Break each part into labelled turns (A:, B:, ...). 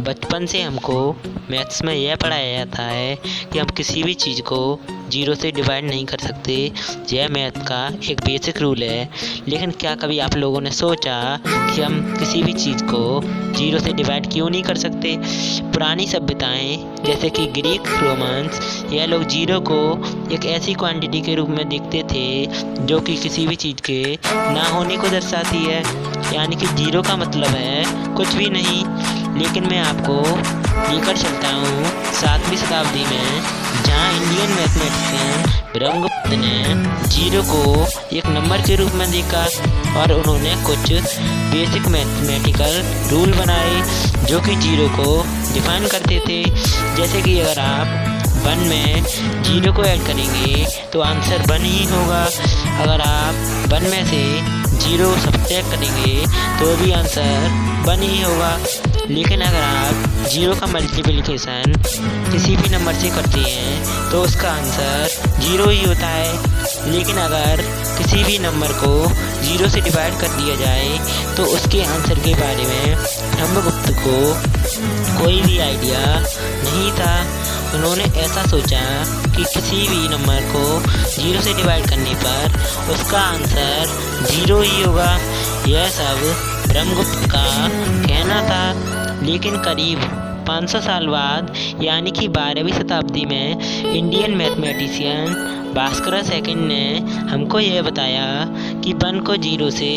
A: बचपन से हमको मैथ्स में यह पढ़ाया जाता है कि हम किसी भी चीज़ को जीरो से डिवाइड नहीं कर सकते। यह मैथ का एक बेसिक रूल है। लेकिन क्या कभी आप लोगों ने सोचा कि हम किसी भी चीज़ को जीरो से डिवाइड क्यों नहीं कर सकते? पुरानी सभ्यताएं जैसे कि ग्रीक, रोमन्स, यह लोग जीरो को एक ऐसी क्वांटिटी के रूप में देखते थे जो कि किसी भी चीज़ के ना होने को दर्शाती है। यानी कि जीरो का मतलब है कुछ भी नहीं। लेकिन मैं आपको लेकर चलता हूँ 7वीं शताब्दी में, जहाँ इंडियन मैथमेटिशियन ब्रह्मगुप्त ने जीरो को एक नंबर के रूप में देखा और उन्होंने कुछ बेसिक मैथमेटिकल रूल बनाए जो कि जीरो को डिफाइन करते थे। जैसे कि अगर आप 1 में जीरो को ऐड करेंगे तो आंसर 1 ही होगा। अगर आप 1 में से जीरो सब्ट्रैक्ट करेंगे तो भी आंसर 1 ही होगा। लेकिन अगर आप जीरो का मल्टीप्लिकेशन किसी भी नंबर से करते हैं तो उसका आंसर जीरो ही होता है। लेकिन अगर किसी भी नंबर को जीरो से डिवाइड कर दिया जाए तो उसके आंसर के बारे में ब्रह्मगुप्त को कोई भी आइडिया नहीं था। उन्होंने ऐसा सोचा कि किसी भी नंबर को जीरो से डिवाइड करने पर उसका आंसर जीरो ही होगा। यह सब ब्रह्मगुप्त का कहना था। लेकिन करीब 500 साल बाद यानी कि 12वीं शताब्दी में इंडियन मैथमेटिशियन भास्कर सेकंड ने हमको यह बताया कि 1 को जीरो से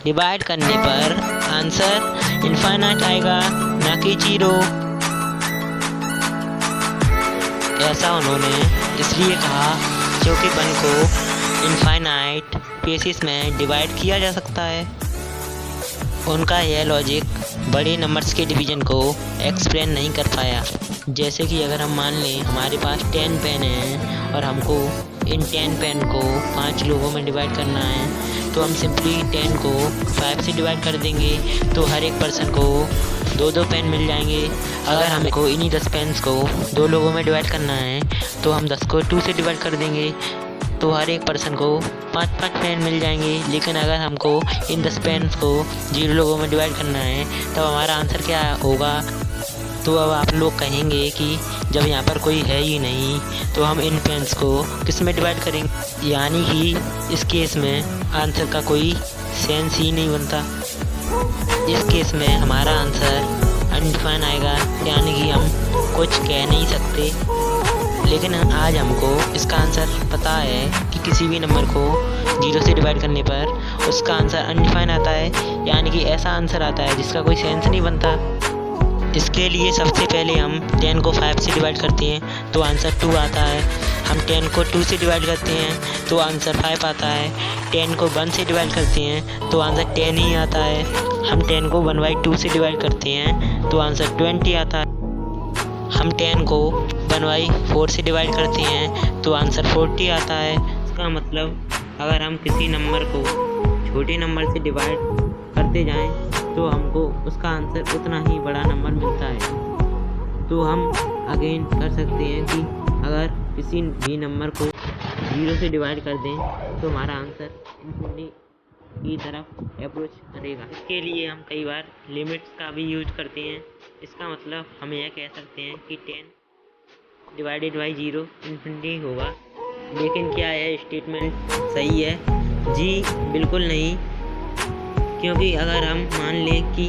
A: डिवाइड करने पर आंसर इनफाइनाइट आएगा, ना कि जीरो। ऐसा उन्होंने इसलिए कहा क्योंकि 1 को इनफाइनाइट पीसेस में डिवाइड किया जा सकता है। उनका यह लॉजिक बड़े नंबर्स के डिवीज़न को एक्सप्लेन नहीं कर पाया। जैसे कि अगर हम मान लें हमारे पास 10 पेन हैं और हमको इन 10 पेन को 5 लोगों में डिवाइड करना है तो हम सिंपली 10 को 5 से डिवाइड कर देंगे तो हर एक पर्सन को 2-2 पेन मिल जाएंगे। अगर हमको इन्हीं 10 पेन्स को 2 लोगों में डिवाइड करना है तो हम 10 को 2 से डिवाइड कर देंगे तो हर एक पर्सन को 5-5 पेन मिल जाएंगे। लेकिन अगर हमको इन 10 पेन्स को 0 लोगों में डिवाइड करना है तो हमारा आंसर क्या होगा? तो अब आप लोग कहेंगे कि जब यहाँ पर कोई है ही नहीं तो हम इन पेन्स को किस में डिवाइड करेंगे? यानी कि इस केस में आंसर का कोई सेंस ही नहीं बनता। इस केस में हमारा आंसर अनडिफाइन आएगा, यानी कि हम कुछ कह नहीं सकते। लेकिन आज हमको इसका आंसर पता है कि किसी भी नंबर को जीरो से डिवाइड करने पर उसका आंसर अनडिफाइन आता है, यानी कि ऐसा आंसर आता है जिसका कोई सेंस नहीं बनता। इसके लिए सबसे पहले हम 10 को 5 से डिवाइड करते हैं तो आंसर 2 आता है। हम 10 को 2 से डिवाइड करते हैं तो आंसर 5 आता है। 10 को 1 से डिवाइड करते हैं तो आंसर 10 ही आता है। हम 10 को 1/2 से डिवाइड करते हैं तो आंसर 20 आता है। हम 10 को 1/4 से डिवाइड करते हैं तो आंसर 40 आता है। इसका मतलब अगर हम किसी नंबर को छोटे नंबर से डिवाइड करते जाएं तो हमको उसका आंसर उतना ही बड़ा नंबर मिलता है। तो हम अगेन कर सकते हैं कि अगर किसी भी नंबर को जीरो से डिवाइड कर दें तो हमारा आंसर इन्फिनिटी की तरफ अप्रोच करेगा। इसके लिए हम कई बार लिमिट्स का भी यूज करते हैं। इसका मतलब हम यह कह सकते हैं कि 10 डिवाइडेड बाई 0 इन्फिनिटी होगा। लेकिन क्या यह स्टेटमेंट सही है? जी बिल्कुल नहीं, क्योंकि अगर हम मान लें कि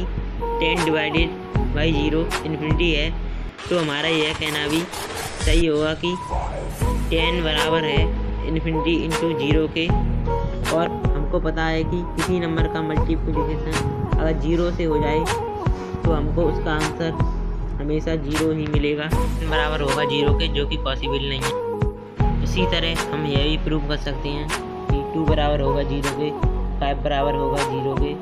A: 10 डिवाइडेड बाई 0 इन्फिनिटी है तो हमारा यह कहना भी सही होगा कि 10 बराबर है इन्फिनिटी इंटू 0 के। और हमको पता है कि किसी नंबर का मल्टीप्लिकेशन अगर 0 से हो जाए तो हमको उसका आंसर हमेशा 0 ही मिलेगा, बराबर होगा 0 के, जो कि पॉसिबल नहीं है। इसी तरह हम यह भी प्रूव कर सकते हैं कि 2 बराबर होगा 0 के, 5 बराबर होगा 0 के,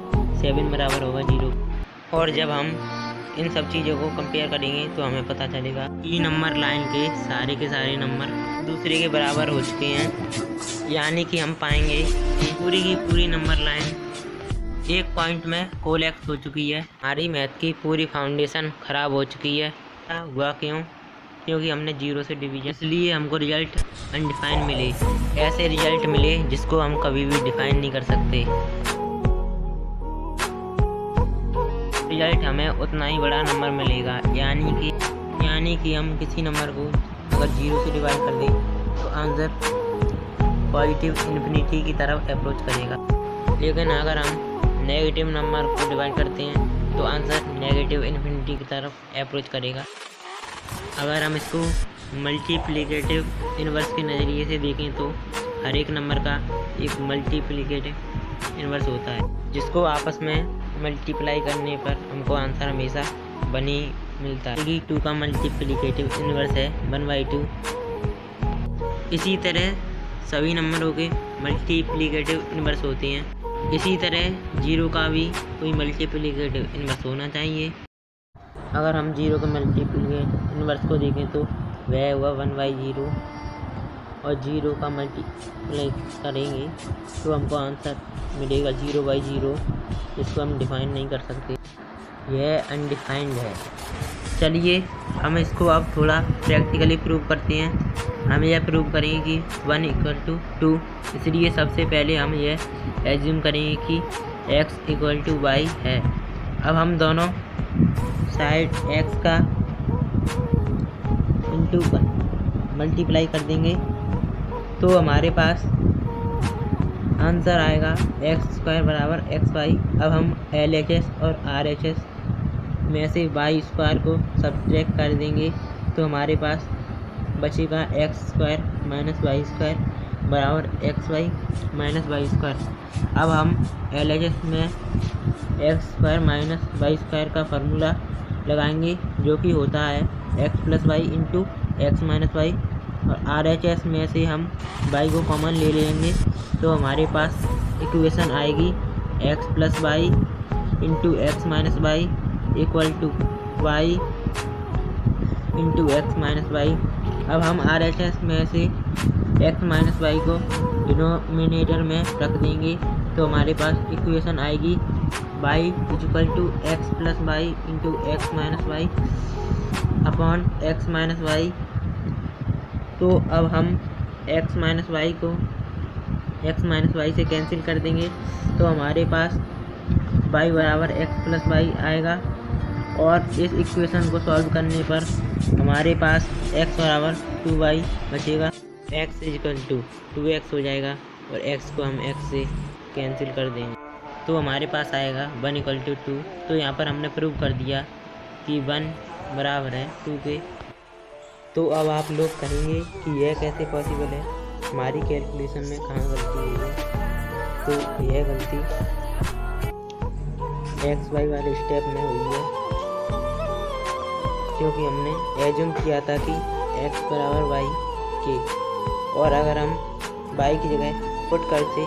A: 7 बराबर होगा 0 के। और जब हम इन सब चीज़ों को कंपेयर करेंगे तो हमें पता चलेगा कि नंबर लाइन के सारे नंबर दूसरे के बराबर हो चुके हैं। यानी कि हम पाएंगे कि पूरी की पूरी नंबर लाइन एक पॉइंट में कोलैप्स हो चुकी है। हमारी मैथ की पूरी फाउंडेशन ख़राब हो चुकी है। हुआ क्यों? क्योंकि हमने 0 से डिवीजन, इसलिए हमको रिजल्ट अनडिफाइन मिले। ऐसे रिजल्ट मिले जिसको हम कभी भी डिफाइन नहीं कर सकते। रिजल्ट हमें उतना ही बड़ा नंबर मिलेगा। यानी कि हम किसी नंबर को अगर 0 से डिवाइड कर दें तो आंसर पॉजिटिव इन्फिनिटी की तरफ अप्रोच करेगा। लेकिन अगर हम नेगेटिव नंबर को डिवाइड करते हैं तो आंसर नेगेटिव इन्फिनिटी की तरफ अप्रोच करेगा। अगर हम इसको मल्टीप्लिकेटिव इन्वर्स के नज़रिए से देखें तो हर एक नंबर का एक मल्टीप्लिकेटिव इन्वर्स होता है, जिसको आपस में मल्टीप्लाई करने पर हमको आंसर हमेशा 1 ही मिलता है। 2 का मल्टीप्लिकेटिव इन्वर्स है 1/2। इसी तरह सभी नंबरों के मल्टीप्लिकेटिव इन्वर्स होते हैं। इसी तरह 0 का भी कोई मल्टीप्लिकेटिव इन्वर्स होना चाहिए। अगर हम 0 के मल्टीप्लिकेटिव इन्वर्स को देखें तो वह हुआ 1/0 और 0 का मल्टीप्लाई करेंगे तो हमको आंसर मिलेगा 0/0, जिसको हम डिफाइन नहीं कर सकते, यह अनडिफाइंड है। चलिए हम इसको अब थोड़ा प्रैक्टिकली प्रूव करते हैं। हम यह प्रूव करेंगे कि 1 = 2, इसलिए सबसे पहले हम यह एज्यूम करेंगे कि x = y है। अब हम दोनों साइड x का इंटू मल्टीप्लाई कर देंगे तो हमारे पास आंसर आएगा x² = xy। अब हम LHS और RHS में से y² को सब्ट्रैक्ट कर देंगे तो हमारे पास बचेगा x² - y² = xy - y²। अब हम LHS में x² - y² का फार्मूला लगाएंगे, जो कि होता है x + y × x - y, और RHS में से हम y को कॉमन ले लेंगे तो हमारे पास इक्वेशन आएगी x + y × x - y = y × x - y। अब हम RHS में से x - y को डिनोमिनेटर में रख देंगे तो हमारे पास इक्वेशन आएगी y = x + y × x - y upon x - y। तो अब हम x - y को x - y से कैंसिल कर देंगे तो हमारे पास y = x + y आएगा, और इस इक्वेशन को सॉल्व करने पर हमारे पास x = 2y बचेगा। x = 2x हो जाएगा और x को हम x से कैंसिल कर देंगे तो हमारे पास आएगा 1 = 2। तो यहाँ पर हमने प्रूव कर दिया कि 1 बराबर है 2 के। तो अब आप लोग कहेंगे कि यह कैसे पॉसिबल है, हमारी कैलकुलेशन में कहाँ गलती हुई है। तो यह गलती XY वाले स्टेप में हुई है, क्योंकि हमने एज्यूम किया था कि x = y के, और अगर हम y की जगह पुट करते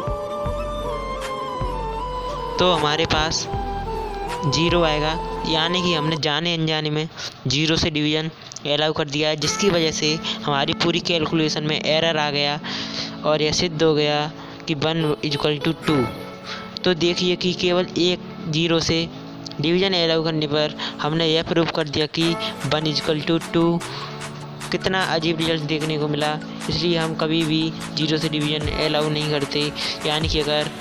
A: तो हमारे पास 0 आएगा। यानी कि हमने जाने अनजाने में 0 से डिवीज़न अलाउ कर दिया है, जिसकी वजह से हमारी पूरी कैलकुलेशन में एरर आ गया और यह सिद्ध हो गया कि 1 = 2। तो देखिए कि केवल एक 0 से डिवीज़न अलाउ करने पर हमने यह प्रूव कर दिया कि 1 = 2। कितना अजीब रिजल्ट देखने को मिला। इसलिए हम कभी भी 0 से डिवीज़न अलाउ नहीं करते। यानी कि अगर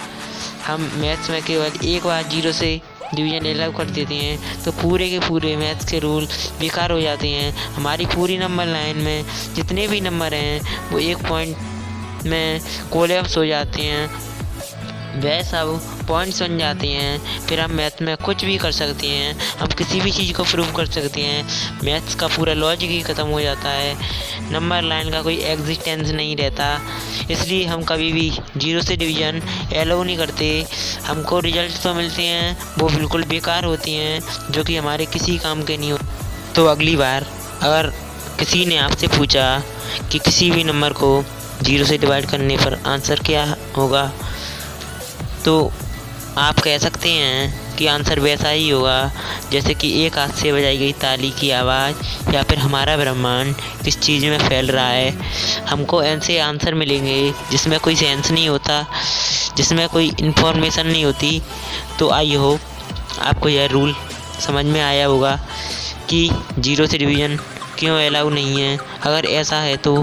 A: हम मैथ्स में केवल एक बार 0 से डिवीज़न अलाउ कर देते हैं तो पूरे के पूरे मैथ्स के रूल बेकार हो जाते हैं। हमारी पूरी नंबर लाइन में जितने भी नंबर हैं वो एक पॉइंट में कोलैप्स हो जाते हैं, वह सब पॉइंट्स बन जाते हैं। फिर हम मैथ में कुछ भी कर सकते हैं, हम किसी भी चीज़ को प्रूव कर सकते हैं। मैथ्स का पूरा लॉजिक ही ख़त्म हो जाता है, नंबर लाइन का कोई एग्जिस्टेंस नहीं रहता। इसलिए हम कभी भी 0 से डिवीज़न अलाउ नहीं करते। हमको रिजल्ट तो मिलते हैं वो बिल्कुल बेकार होती हैं, जो कि हमारे किसी काम के नहीं हो। तो अगली बार अगर किसी ने आपसे पूछा कि किसी भी नंबर को 0 से डिवाइड करने पर आंसर क्या होगा, तो आप कह सकते हैं कि आंसर वैसा ही होगा जैसे कि एक हाथ से बजाई गई ताली की आवाज़, या फिर हमारा ब्रह्मांड किस चीज़ में फैल रहा है। हमको ऐसे आंसर मिलेंगे जिसमें कोई सेंस नहीं होता, जिसमें कोई इन्फॉर्मेशन नहीं होती। तो आई होप आपको यह रूल समझ में आया होगा कि 0 से डिवीज़न क्यों अलाउ नहीं है। अगर ऐसा है तो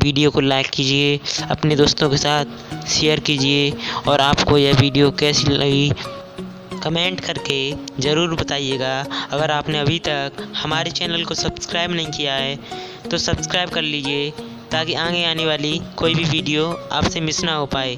A: वीडियो को लाइक कीजिए, अपने दोस्तों के साथ शेयर कीजिए, और आपको यह वीडियो कैसी लगी कमेंट करके ज़रूर बताइएगा। अगर आपने अभी तक हमारे चैनल को सब्सक्राइब नहीं किया है तो सब्सक्राइब कर लीजिए, ताकि आगे आने वाली कोई भी वीडियो आपसे मिस ना हो पाए।